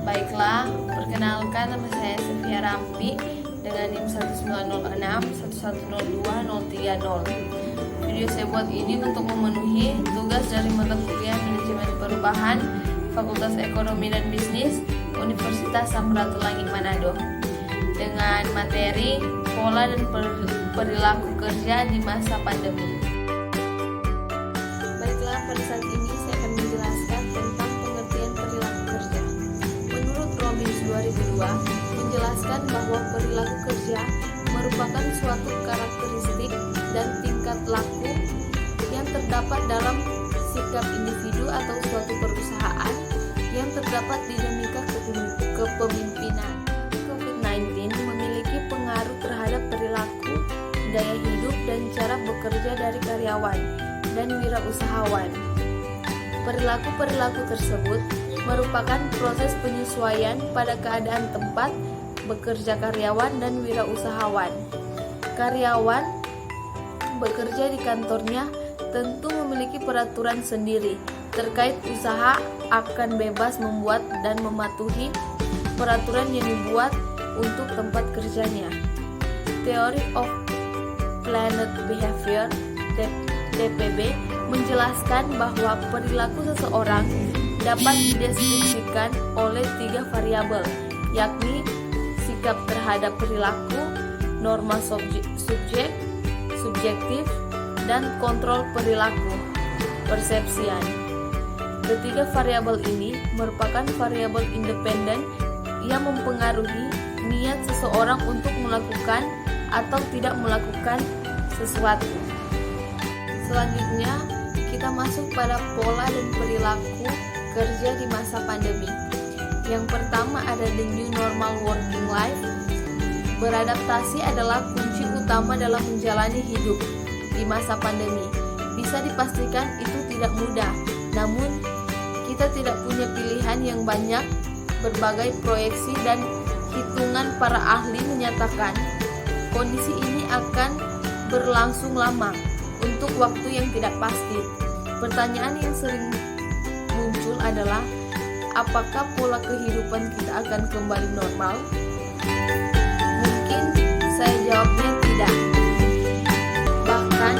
Baiklah, perkenalkan nama saya Sofia Rampi dengan NIM 19061102030. Video saya buat ini untuk memenuhi tugas dari mata kuliah Manajemen Perubahan Fakultas Ekonomi dan Bisnis Universitas Samratulangi Manado dengan materi pola dan perilaku kerja di masa pandemi. Baiklah, pada saat ini saya akan menjelaskan tentang pengertian perilaku kerja. Menurut Robbins 2002 menjelaskan bahwa perilaku kerja merupakan suatu karakteristik dan tingkat laku yang terdapat dalam sikap individu atau suatu perusahaan yang terdapat dinamika kepemimpinan. COVID-19 memiliki pengaruh terhadap perilaku, gaya hidup, dan cara bekerja dari karyawan dan wirausahawan. Perilaku-perilaku tersebut merupakan proses penyesuaian pada keadaan tempat bekerja karyawan dan wirausahawan. Karyawan bekerja di kantornya tentu memiliki peraturan sendiri terkait usaha, akan bebas membuat dan mematuhi peraturan yang dibuat untuk tempat kerjanya. Theory of Planned Behavior (TPB) menjelaskan bahwa perilaku seseorang dapat dideskripsikan oleh 3 variabel, yakni sikap terhadap perilaku, norma subjektif, dan kontrol perilaku, persepsian. Ketiga variabel ini merupakan variabel independen yang mempengaruhi niat seseorang untuk melakukan atau tidak melakukan sesuatu. Selanjutnya, kita masuk pada pola dan perilaku kerja di masa pandemi. Yang pertama ada the new normal working life. Beradaptasi adalah kunci utama dalam menjalani hidup di masa pandemi. Bisa dipastikan itu tidak mudah, namun kita tidak punya pilihan yang banyak. Berbagai proyeksi dan hitungan para ahli menyatakan kondisi ini akan berlangsung lama untuk waktu yang tidak pasti. Pertanyaan yang sering muncul adalah, apakah pola kehidupan kita akan kembali normal? Mungkin saya jawabnya tidak. Bahkan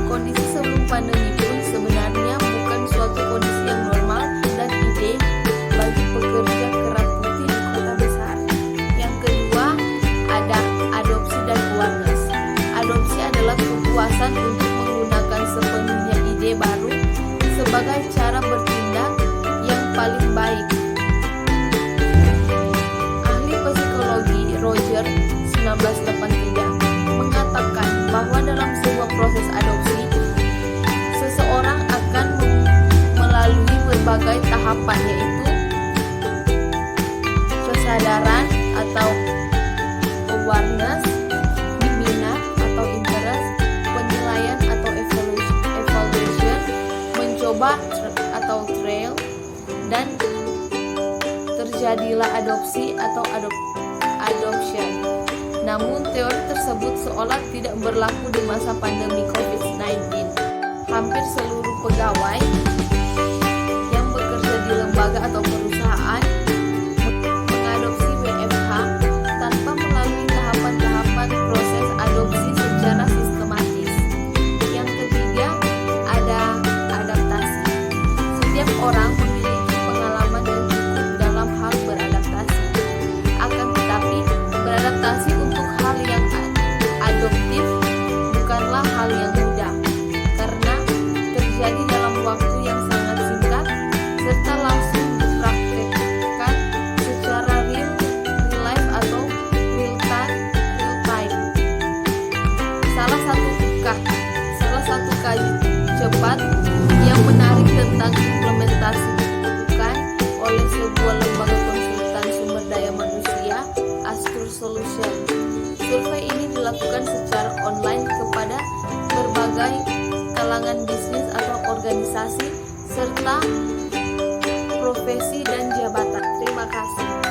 kondisi sebelum pandemi pun sebenarnya bukan suatu kondisi yang normal dan ide bagi pekerja kerap putih di kota besar. Yang kedua ada adopsi dan awareness. Adopsi adalah kepuasan untuk menggunakan sepenuhnya ide baru sebagai cara bertindak yang paling baik. Ahli psikologi Roger 1983 mengatakan bahwa dalam sebuah proses adopsi, seseorang akan melalui berbagai tahapan, yaitu kesadaran atau awareness, minat atau interest, penilaian atau evaluation, mencoba atau trial, dan terjadilah adopsi atau adoption. Namun teori tersebut seolah tidak berlaku di masa pandemi COVID-19. Hampir seluruh pegawai yang bekerja di lembaga atau perusahaan mengadopsi WFH tanpa melalui tahapan-tahapan proses adopsi secara sistematis. Yang ketiga ada adaptasi. Setiap orang memiliki pengalaman yang cukup dalam hal beradaptasi. Akan tetapi beradaptasi untuk hal yang adoptif bukanlah hal yang mudah, karena terjadi dalam waktu yang sangat singkat serta langsung dipraktekkan secara real life atau real time. Salah satu kaji cepat yang menarik tentang implementasi dilakukan oleh sebuah lembaga konsultan sumber daya manusia, Astur Solution. Survei ini dilakukan secara online kepada berbagai kalangan bisnis atau organisasi serta profesi dan jabatan. Terima kasih.